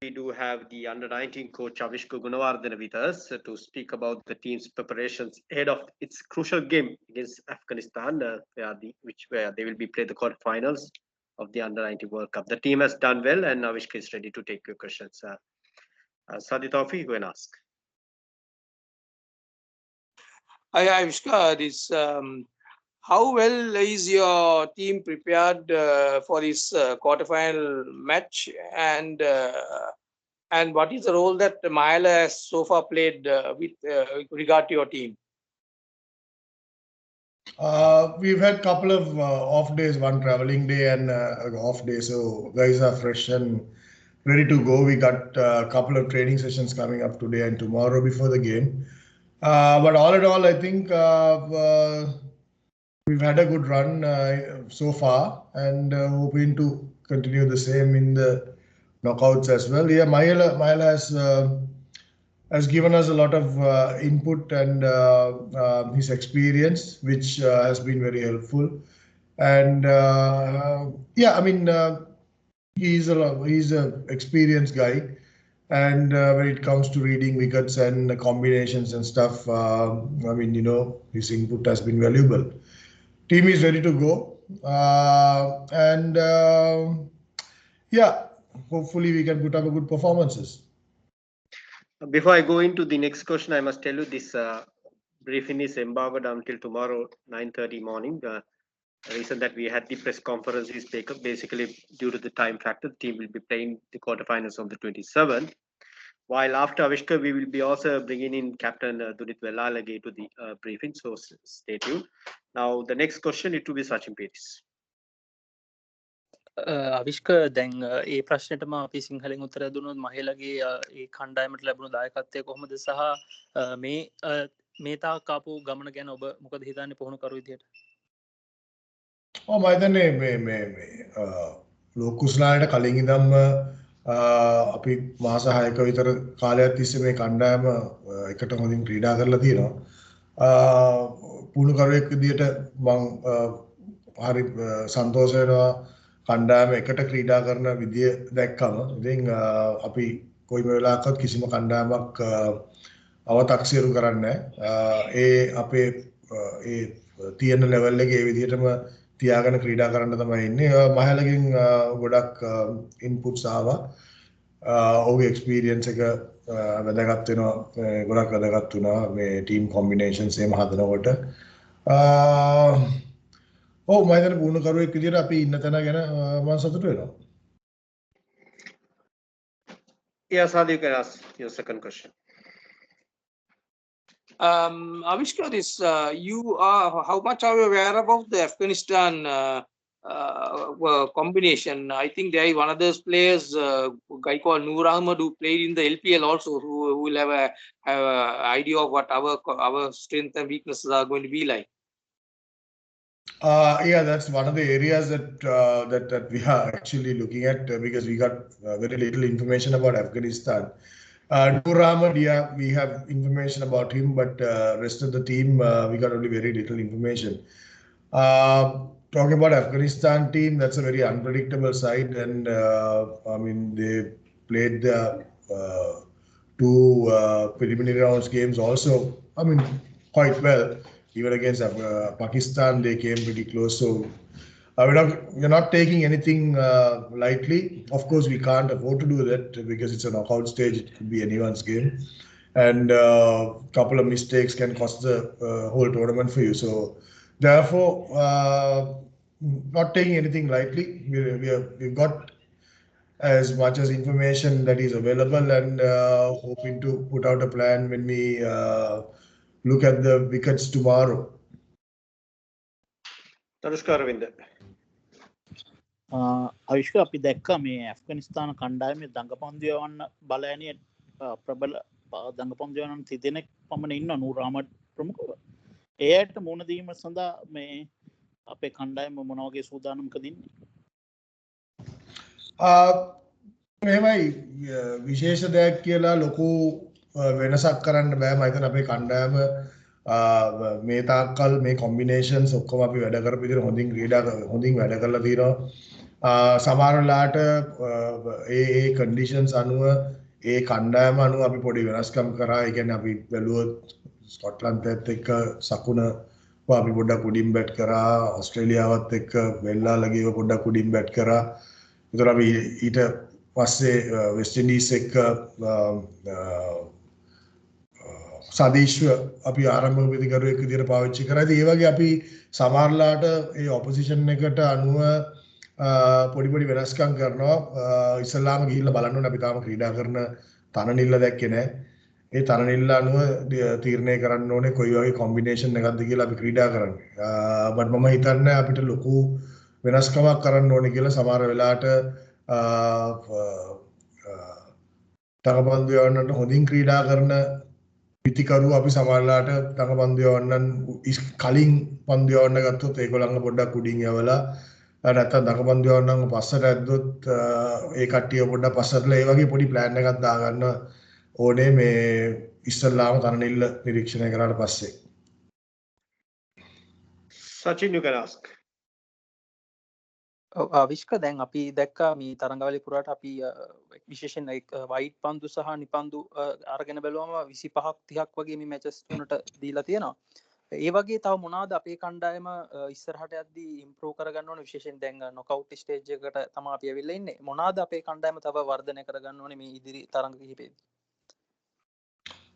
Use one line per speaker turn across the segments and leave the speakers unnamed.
We do have the under-19 coach Avishka Gunawardena with us to speak about the team's preparations ahead of its crucial game against Afghanistan, where they will be playing the quarterfinals of the under-19 World Cup. The team has done well, and Avishka is ready to take your questions. Sadi Taufi, go and ask.
Hi, Avishka. How well is your team prepared for this quarterfinal match, and what is the role that Mahela has so far played with regard to your team?
We've had a couple of off days, one traveling day and an off day, so guys are fresh and ready to go. We got a couple of training sessions coming up today and tomorrow before the game. But all in all, I think we've had a good run so far, and hoping to continue the same in the knockouts as well. Yeah, Mahela has given us a lot of input and his experience, which has been very helpful. And yeah, I mean, he's an experienced guy, and when it comes to reading wickets and combinations and stuff, I mean, his input has been valuable. Team is ready to go, and yeah, hopefully we can put up a good performances.
Before I go into the next question, I must tell you this briefing is embargoed until tomorrow 9:30 morning. The reason that we had the press conference is basically due to the time factor. The team will be playing the quarterfinals on the 27th. While after Avishka, we will be also bringing in Captain Dunit Velalage to the briefing. So stay tuned. Now, the next question, it will be Sachin Petis.
අවිශ්ක දැන් ඒ ප්‍රශ්නයටම අපි සිංහලෙන් උත්තර දුන්නොත් මහේලගේ ඒ කණ්ඩායමට ලැබුණු දායකත්වය කොහොමද සහ මේ තාක් ආපු ගමන ගැන ඔබ මොකද හිතන්නේ පුහුණුකරු විදියට?
මම හිතන්නේ මේ ලෝකුස්ලාට කලින් ඉඳන්ම අපි මාස 6ක විතර කාලයක් තිස්සේ මේ කණ්ඩායම එකට හොඳින් ක්‍රීඩා කරලා තියෙනවා. පුහුණුකරුවෙක් විදියට මම හරි සන්තෝෂ වෙනවා කණ්ඩායම එකට ක්‍රීඩා කරන විදිය දැක්කම. ඉතින් අපි කොයිම වෙලාවකවත් කිසිම කණ්ඩායමක් අව탁සිරු කරන්නේ නැහැ. ඒ අපේ ඒ තියෙන ලෙවල් එකේ ඒ විදියටම තියාගෙන ක්‍රීඩා කරන්න තමයි ඉන්නේ. මහලගෙන් ගොඩක් ඉන්පුට්ස් ආවා. ඔහුගේ එක්ස්පීරියන්ස් එක වැදගත් වෙනවා. ගොඩක් වැදගත් වුණා මේ ටීම් කොම්බිනේෂන්ස් එහෙම හදනකොට. මම හිතන්නේ පුහුණුකරුවෙක් විදියට අපි ඉන්න තැන ගැන මම සතුටු වෙනවා.
Yes, Sadi, you can ask your second question.
Avishka, how much are you aware about the Afghanistan combination? I think there is one of those players, a guy called Noor Ahmed, who played in the LPL also, who will have a idea of what our strengths and weaknesses are going to be like.
Yeah, that's one of the areas that we are actually looking at because we got very little information about Afghanistan. Noor Ahmed, yeah, we have information about him, but rest of the team, we got only very little information. Talking about Afghanistan team, that's a very unpredictable side, and I mean they played the two preliminary rounds games also. I mean quite well. Even against Pakistan, they came pretty close. So we're not taking anything lightly. Of course, we can't afford to do that because it's a knockout stage. It could be anyone's game. And a couple of mistakes can cost the whole tournament for you. So therefore, not taking anything lightly. We've got as much as information that is available and hoping to put out a plan when we look at the wickets tomorrow.
Tanushka Ravinder.
අවිශ්ක අපි දැක්ක මේ ඇෆ්ගනිස්තාන කණ්ඩායමේ දඟපන්දියවන්න බලයනිය ප්‍රබල දඟපන්දියවන්න තිදෙනෙක් පමණ ඉන්න නූර් අහමඩ් ප්‍රමුඛව. ඒ අයට මුණ දීම සඳහා මේ අපේ කණ්ඩායම මොන වගේ සූදානම්කද ඉන්නේ?
මෙහෙමයි විශේෂ දෙයක් කියලා ලොකු වෙනසක් කරන්න බෑ. මම හිතන අපේ කණ්ඩායම මේ තාක්කල් මේ කොම්බිනේෂන්ස් ඔක්කොම අපි වැඩ කරපු විදිහට හොඳින් වැඩ කරලා තියෙනවා. සමහර වෙලාවට ඒ කන්ඩිෂන්ස් අනුව ඒ කණ්ඩායම අනුව අපි පොඩි වෙනස්කම් කරා. ඒ කියන්නේ අපි බැලුවොත් ස්කොට්ලන්තයත් එක්ක සකුණ අපි පොඩ්ඩක් උඩින් බැට් කරා. ඕස්ට්‍රේලියාවත් එක්ක වෙල්ලාලගේව පොඩ්ඩක් උඩින් බැට් කරා. ඒතර අපි ඊට පස්සේ වෙස්ට් ඉන්ඩීස් එක්ක සදීශ්ව අපි ආරම්භක ප්‍රතිකරුවෙක් විදිහට පාවිච්චි කරා. ඉතින් ඒ වගේ අපි සමහරලාට ඒ ඔපොසිෂන් එකට අනුව පොඩි පොඩි වෙනස්කම් කරනවා. ඉස්ලාම ගිහිල්ලා බලන්න ඕනේ අපි තාම ක්‍රීඩා කරන තනනිල්ල දැක්කේ නැහැ. ඒ තනනිල්ල අනුව තීරණය කරන්න ඕනේ කොයි වගේ කොම්බිනේෂන් එකක්ද කියලා අපි ක්‍රීඩා කරන්නේ. බට් මම හිතන්නේ අපිට ලොකු වෙනස්කමක් කරන්න ඕනේ කියලා. සමහර වෙලාවට තකපන්දු යවන්නට හොඳින් ක්‍රීඩා කරන පිතිකරු අපි සමහරලාට තකපන්දු යවන්නන් කලින් පන්දු යවන්න ගත්තොත් ඒගොල්ලන්ව පොඩ්ඩක් උඩින් යවලා නැත්නම් දකපන්දු යවන්නන් පස්සට ඇද්දොත් ඒ කට්ටිය පොඩ්ඩක් පස්සටලා ඒ වගේ පොඩි ප්ලෑන් එකක් දාගන්න ඕනේ මේ ඉස්සල්ලාම තනනිල්ල නිරීක්ෂණය කරාට පස්සේ.
Sachin, you can ask.
විශ්ක දැන් අපි දැක්කා මේ තරඟවලි පුරාට අපි විශේෂයෙන් වයිට් පන්දු සහ නිපන්දු අරගෙන බැලුවම 25ක් 30ක් වගේ මේ මැචස් තුනට දීලා තියෙනවා. ඒ වගේ තව මොනවාද අපේ කණ්ඩායම ඉස්සරහට යද්දී ඉම්ප්‍රූව් කරගන්න ඕනේ? විශේෂයෙන් දැන් නොකවුට් ස්ටේජ් එකට තමයි අපි ඇවිල්ලා ඉන්නේ. මොනවාද අපේ කණ්ඩායම තව වර්ධනය කරගන්න ඕනේ මේ ඉදිරි තරඟ කිහිපෙදී?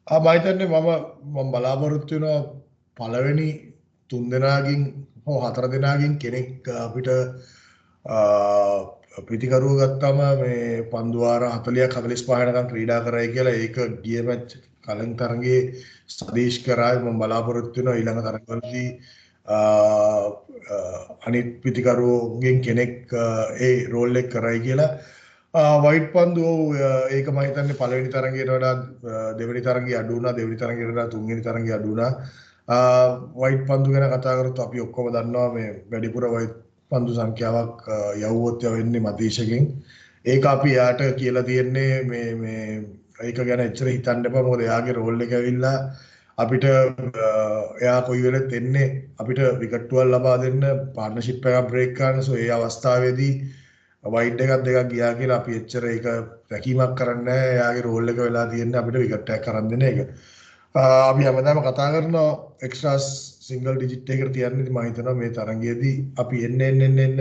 මම හිතන්නේ මම බලාපොරොත්තු වෙනවා පළවෙනි 3 දෙනාගෙන් හෝ 4 දෙනාගෙන් කෙනෙක් අපිට ප්‍රතිකරුව ගත්තම මේ පන්දු වාර 40ක් 45 වෙනකම් ක්‍රීඩා කරයි කියලා. ඒක ගිය මැච් කලින් තරඟේ සදීෂ් කරා. මම බලාපොරොත්තු වෙනවා ඊළඟ තරඟවලදී අනිත් ප්‍රතිකරුවගෙන් කෙනෙක් ඒ රෝල් එක කරයි කියලා. වයිට් පන්දු ඒක මම හිතන්නේ පළවෙනි තරඟයට වඩා දෙවෙනි තරඟේ අඩු වුණා. දෙවෙනි තරඟයට වඩා තුන්වෙනි තරඟේ අඩු වුණා. වයිට් පන්දු ගැන කතා කරොත් අපි ඔක්කොම දන්නවා මේ වැඩිපුර වයිට් පන්දු සංඛ්‍යාවක් යවුවොත් යවෙන්නේ මතීෂගෙන්. ඒක අපි එයාට කියලා තියෙන්නේ මේ ඒක ගැන එච්චර හිතන්න එපා. මොකද එයාගේ රෝල් එක ඇවිල්ලා අපිට එයා කොයි වෙලෙත් එන්නේ අපිට විකට් වල ලබා දෙන්න පාර්ට්නර්ෂිප් එකක් බ්‍රේක් කරන්න. සෝ ඒ අවස්ථාවේදී වයිට් එකක් දෙකක් ගියා කියලා අපි එච්චර ඒක රැකීමක් කරන්නේ නැහැ. එයාගේ රෝල් එක වෙලා තියෙන්නේ අපිට විකට් එකක් කරන් දෙන එක. අපි හැමදාම කතා කරනවා එක්ස්ට්‍රාස් සිංගල් ඩිජිට් එකකට තියන්නේ. මම හිතනවා මේ තරඟයේදී අපි එන්න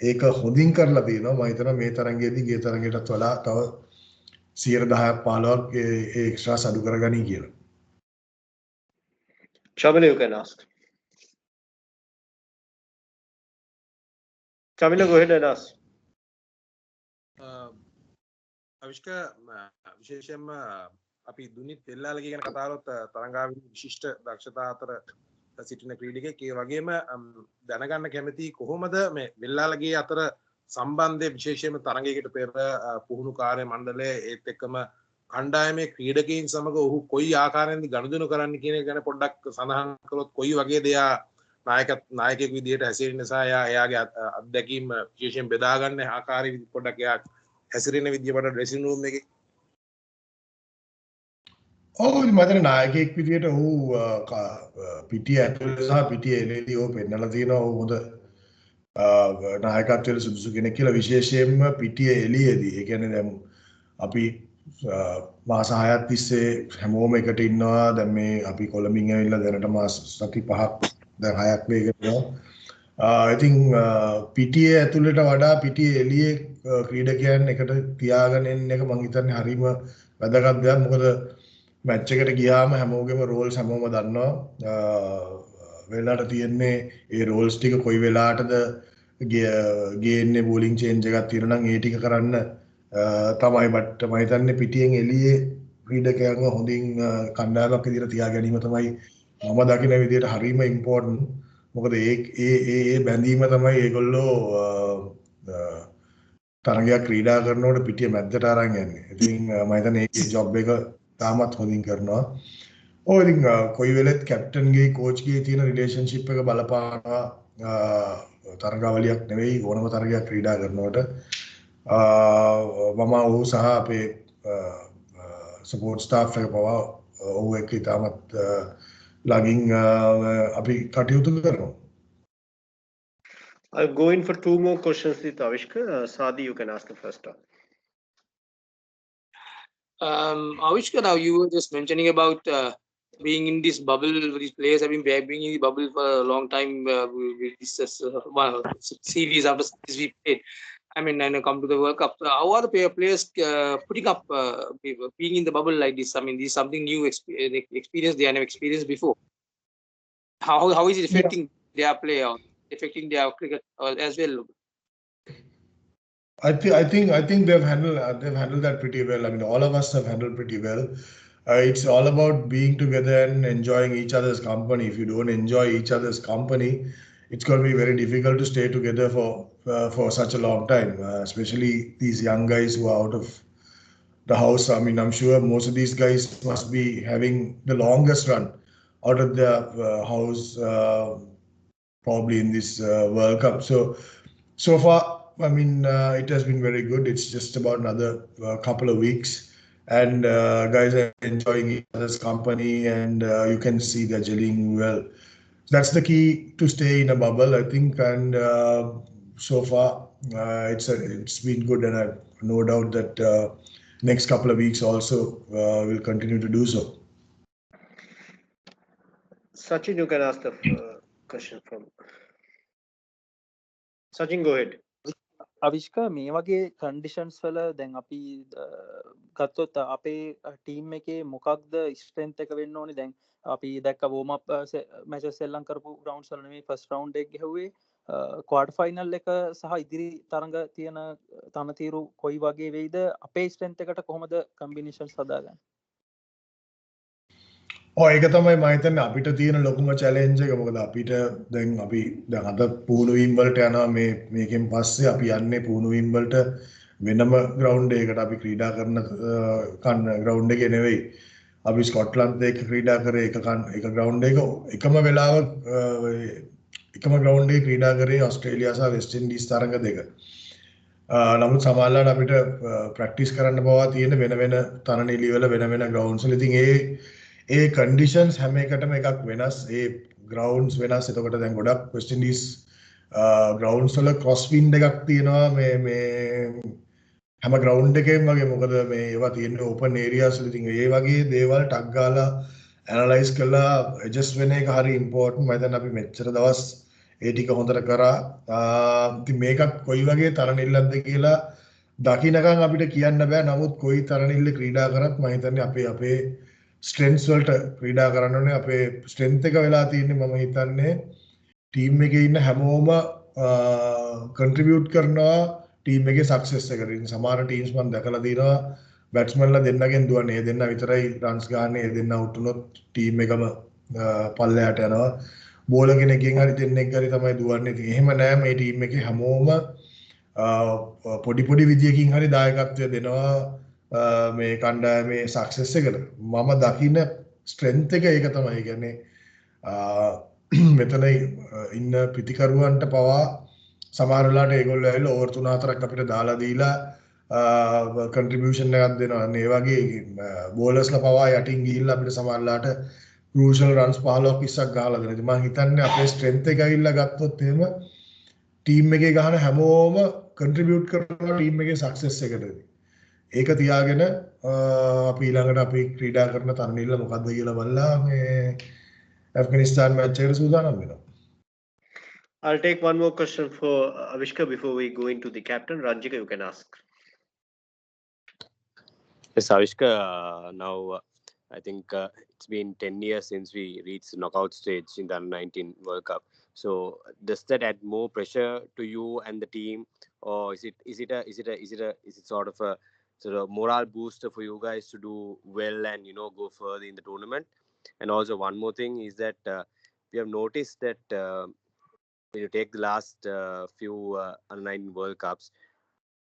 ඒක හොඳින් කරලා තියෙනවා. මම හිතනවා මේ තරඟයේදී ගිය තරඟයටත් වඩා තව 10%ක් 15ක් ඒ එක්ස්ට්‍රාස් අඩු කරගනි කියලා.
Shamila, you can ask. Shamila, go ahead and ask.
Avishka විශේෂයෙන්ම අපි දුනිත් වෙල්ලාලගේ ගැන කතා කරොත් තරඟාවේදී විශිෂ්ට දක්ෂතා අතර සිටින ක්‍රීඩකයෙක්. ඒ වගේම දැනගන්න කැමති කොහොමද මේ වෙල්ලාලගේ අතර සම්බන්ධය විශේෂයෙන්ම තරඟයකට පෙර පුහුණු කාර්ය මණ්ඩලය ඒත් එක්කම කණ්ඩායමේ ක්‍රීඩකයන් සමග ඔහු කොයි ආකාරයෙන්ද ගනුදෙනු කරන්න කියන එක ගැන පොඩ්ඩක් සඳහන් කළොත් කොයි වගේද එයා නායකයෙක් විදිහට හැසිරෙන නිසා එයාගේ අත්දැකීම් විශේෂයෙන් බෙදා ගන්න ආකාරය පොඩ්ඩක් එයා හැසිරෙන විදිය වල ඩ්‍රෙසින් රූම් එකේ
මතන නායකයෙක් විදිහට ඔහු පිටිය ඇතුළේ සහ පිටිය එළේදී ඔහු පෙන්නලා තියෙනවා ඔහු හොඳ නායකත්වයට සුදුසු කෙනෙක් කියලා. විශේෂයෙන්ම පිටිය එළියේදී ඒ කියන්නේ දැන් අපි මාස 6ක් තිස්සේ හැමෝම එකට ඉන්නවා. දැන් මේ අපි කොළඹින් ඇවිල්ලා දැනට මාස සති 5ක් දැන් 6ක් වේගෙට යනවා. ඉතින් පිටියේ ඇතුළට වඩා පිටියේ එළියේ ක්‍රීඩකයන් එකට තියාගෙන ඉන්න එක මම හිතන්නේ හරිම වැදගත් දෙයක්. මොකද මැච් එකට ගියාම හැමෝගෙම රෝල්ස් හැමෝම දන්නවා. වෙලාවට තියෙන්නේ ඒ රෝල්ස් ටික කොයි වෙලාවටද ගේන්නේ බෝලින් චේන්ජ් එකක් තියෙනවා නම් ඒ ටික කරන්න තමයි. බට් මම හිතන්නේ පිටියෙන් එළියේ ක්‍රීඩකයන්ව හොඳින් කණ්ඩායමක් විදිහට තියා ගැනීම තමයි මම දකින විදිහට හරිම ඉම්පෝටන්ට්. මොකද ඒ බැඳීම තමයි ඒගොල්ලෝ තරගයක් ක්‍රීඩා කරනකොට පිටිය මැද්දට අරන් යන්නේ. ඉතින් මම හිතන්නේ ඒ ජොබ් එක තාමත් හොඳින් කරනවා. ඉතින් කොයි වෙලෙත් කැප්ටන්ගේ කෝච්ගේ තියෙන රිලේෂන්ෂිප් එක බලපානවා තරගාවලියක් නෙවෙයි ඕනම තරගයක් ක්‍රීඩා කරනකොට. මම ඔහු සහ අපේ සපෝට් ස්ටාෆ් එක පවා ඔහු එක්ක තාමත් ළඟින් අපි කටයුතු කරනවා.
I'll go in for two more questions with Avishka. Sadi, you can ask the first one.
Avishka, now you were just mentioning about being in this bubble. These players have been being in the bubble for a long time with this series after series we played. I mean, and come to the World Cup. How are the players putting up being in the bubble like this? I mean, this is something new experience they have never experienced before. How is it affecting their play or affecting their cricket as well?
I think they've handled that pretty well. I mean, all of us have handled pretty well. It's all about being together and enjoying each other's company. If you don't enjoy each other's company, it's going to be very difficult to stay together for such a long time. Especially these young guys who are out of the house. I mean, I'm sure most of these guys must be having the longest run out of the house, probably in this World Cup. So far, I mean, it has been very good. It's just about another couple of weeks, and guys are enjoying each other's company, and you can see they're gelling well. That's the key to stay in a bubble, I think, and so far it's been good, and I have no doubt that next couple of weeks also will continue to do so.
Sachin, you can ask the question from. Sachin, go ahead.
අවිශ්ක මේ වගේ conditions වල දැන් අපි ගත්තොත් අපේ team එකේ මොකක්ද strength එක වෙන්න ඕනේ දැන් අපි දැක්ක වෝම් අප් මැචස් සෙල්ලම් කරපු රවුන්ඩ්ස් වල නෙමෙයි ෆස්ට් රවුන්ඩ් එක ගැහුවේ ක්වාටර් ෆයිනල් එක සහ ඉදිරි තරඟ තියෙන තනතිරු කොයි වගේ වෙයිද අපේ ස්ට්‍රෙන්ත් එකට කොහොමද කම්බිනේෂන්ස් හදාගන්නේ
ඒක තමයි මම හිතන්නේ අපිට තියෙන ලොකුම චැලෙන්ජ් එක. මොකද අපිට දැන් අපි දැන් අද පුහුණු වීම් වලට යනවා මේකෙන් පස්සේ අපි යන්නේ පුහුණු වීම් වලට වෙනම ග්‍රවුන්ඩ් එකකට අපි ක්‍රීඩා කරන ග්‍රවුන්ඩ් එකේ නෙවෙයි. අපි ස්කොට්ලන්ත් එක්ක ක්‍රීඩා කරේ එක ග්‍රවුන්ඩ් එක එකම වෙලාව එකම ග්‍රවුන්ඩ් එකේ ක්‍රීඩා කරේ ඕස්ට්‍රේලියාව සහ වෙස්ට් ඉන්ඩීස් තරඟ දෙක. නමුත් සමහරවිට අපිට ප්‍රැක්ටිස් කරන්න පවා තියෙන වෙන තරණීලි වල වෙන ග්‍රවුන්ඩ්ස් වල. ඉතින් ඒ කන්ඩිෂන්ස් හැම එකටම එකක් වෙනස්. ඒ ග්‍රවුන්ඩ්ස් වෙනස්. එතකොට දැන් ගොඩක් වෙස්ට් ඉන්ඩීස් ග්‍රවුන්ඩ්ස් වල ක්‍රොස් වින්ඩ් එකක් තියෙනවා මේ හැම ග්‍රවුන්ඩ් එකේම වගේ. මොකද මේ ඒවා තියෙන්නේ ඕපන් ඒරියාස් වල. ඉතින් ඒ වගේ දේවල් ටක් ගාලා ඇනලයිස් කරලා ඇඩ්ජස්ට් වෙන එක හරි ඉම්පෝටන්ට්. මම හිතන්නේ අපි මෙච්චර දවස් ඒ ටික හොඳට කරා. ඉතින් මේකත් කොයි වගේ තරණිල්ලක්ද කියලා දකින්නකම් අපිට කියන්න බෑ. නමුත් කොයි තරණිල්ල ක්‍රීඩා කරත් මම හිතන්නේ අපේ ස්ට්‍රෙන්ත්ස් වලට ක්‍රීඩා කරන්න ඕනේ. අපේ ස්ට්‍රෙන්ත් එක වෙලා තියෙන්නේ මම හිතන්නේ ටීම් එකේ ඉන්න හැමෝම කන්ට්‍රිබියුට් කරනවා ටීම් එකේ සක්සස් එකට. ඉතින් සමහර ටීම්ස් මම දැකලා තියෙනවා බැට්ස්මන්ලා දෙන්නගෙන් දුවන්නේ. ඒ දෙන්න විතරයි රන්ස් ගහන්නේ. ඒ දෙන්න අවුට් වුණොත් ටීම් එකම පල්ලෙහාට යනවා. බෝලර් කෙනෙක්ගෙන් හරි දෙන්නෙක් හරි තමයි දුවන්නේ. ඉතින් එහෙම නෑ මේ ටීම් එකේ හැමෝම පොඩි විදියකින් හරි දායකත්වය දෙනවා මේ කණ්ඩායමේ සක්සස් එකට. මම දකින්න ස්ට්‍රෙන්ත් එක ඒක තමයි. කියන්නේ මෙතන ඉන්න පිටිකරුවන්ට පවා සමහර වෙලාවට ඒගොල්ලෝ ඇවිල්ලා ඕවර් 3-4ක් අපිට දාලා දීලා කන්ට්‍රිබියුෂන් එකක් දෙනවා. ඒ වගේ බෝලර්ස්ලා පවා යටින් ගිහිල්ලා අපිට සමහර වෙලාවට ක්‍රූෂල් රන්ස් 15ක් 20ක් ගහලා දෙනවා. ඉතින් මම හිතන්නේ අපේ ස්ට්‍රෙන්ත් එක ඇවිල්ලා ගත්තොත් එහෙම ටීම් එකේ ගහන හැමෝම කන්ට්‍රිබියුට් කරනවා ටීම් එකේ සක්සස් එකට. ඒක තියාගෙන අපි ඊළඟට අපි ක්‍රීඩා කරන තරණිල්ල මොකද්ද කියලා බලලා මේ ඇෆ්ගනිස්තාන් මැච් එකට සූදානම් වෙනවා.
I'll take one more question for Avishka before we go into the captain. Ranjika, you can ask.
Yes, Avishka, now I think it's been 10 years since we reached the knockout stage in the Under-19 World Cup. So does that add more pressure to you and the team, or is it sort of a morale booster for you guys to do well and go further in the tournament? And also one more thing is that we have noticed that when you take the last few Under-19 World Cups,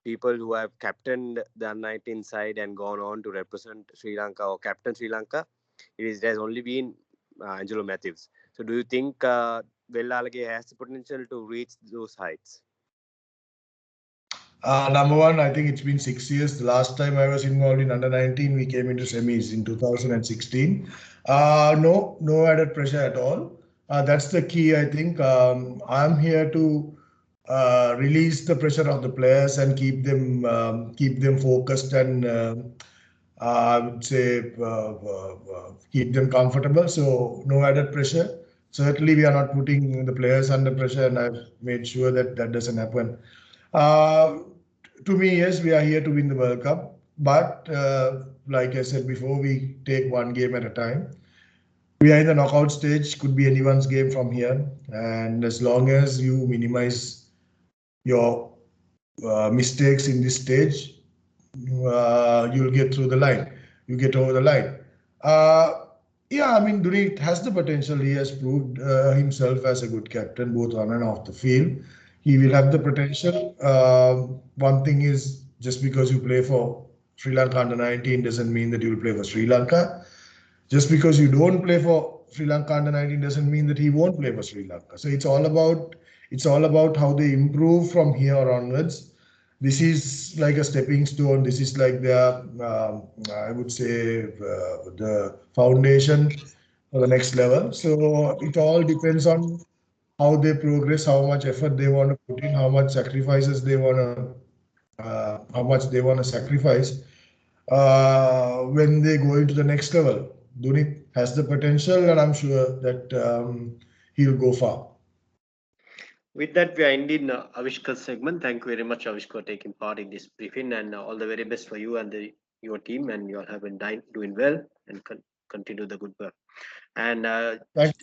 people who have captained the Under-19 side and gone on to represent Sri Lanka or captain Sri Lanka, it has only been Angelo Matthews. So do you think Vellalage has the potential to reach those heights?
Number one, I think it's been 6 years. The last time I was involved in Under-19, we came into semis in 2016. No added pressure at all. That's the key, I think. I'm here to release the pressure of the players and keep them focused and I would say keep them comfortable. So no added pressure. Certainly, we are not putting the players under pressure, and I've made sure that that doesn't happen. To me, yes, we are here to win the World Cup, but like I said before, we take one game at a time. We are in the knockout stage, could be anyone's game from here, and as long as you minimize your mistakes in this stage, you'll get through the line. You get over the line. Yeah, I mean, Dhoni has the potential. He has proved himself as a good captain, both on and off the field. He will have the potential. One thing is, just because you play for Sri Lanka under 19 doesn't mean that you will play for Sri Lanka. Just because you don't play for Sri Lanka under 19 doesn't mean that he won't play for Sri Lanka. So it's all about how they improve from here onwards. This is like a stepping stone. This is like their, I would say, the foundation for the next level. So it all depends on how they progress, how much effort they want to put in, how much sacrifices they want to, how much they want to sacrifice when they go into the next level. Dhoni has the potential, and I'm sure that he'll go far.
With that, we are ending Avishkar's segment. Thank you very much, Avishkar, for taking part in this briefing, and all the very best for you and your team. And you all have been doing well and continue the good work. And
Thank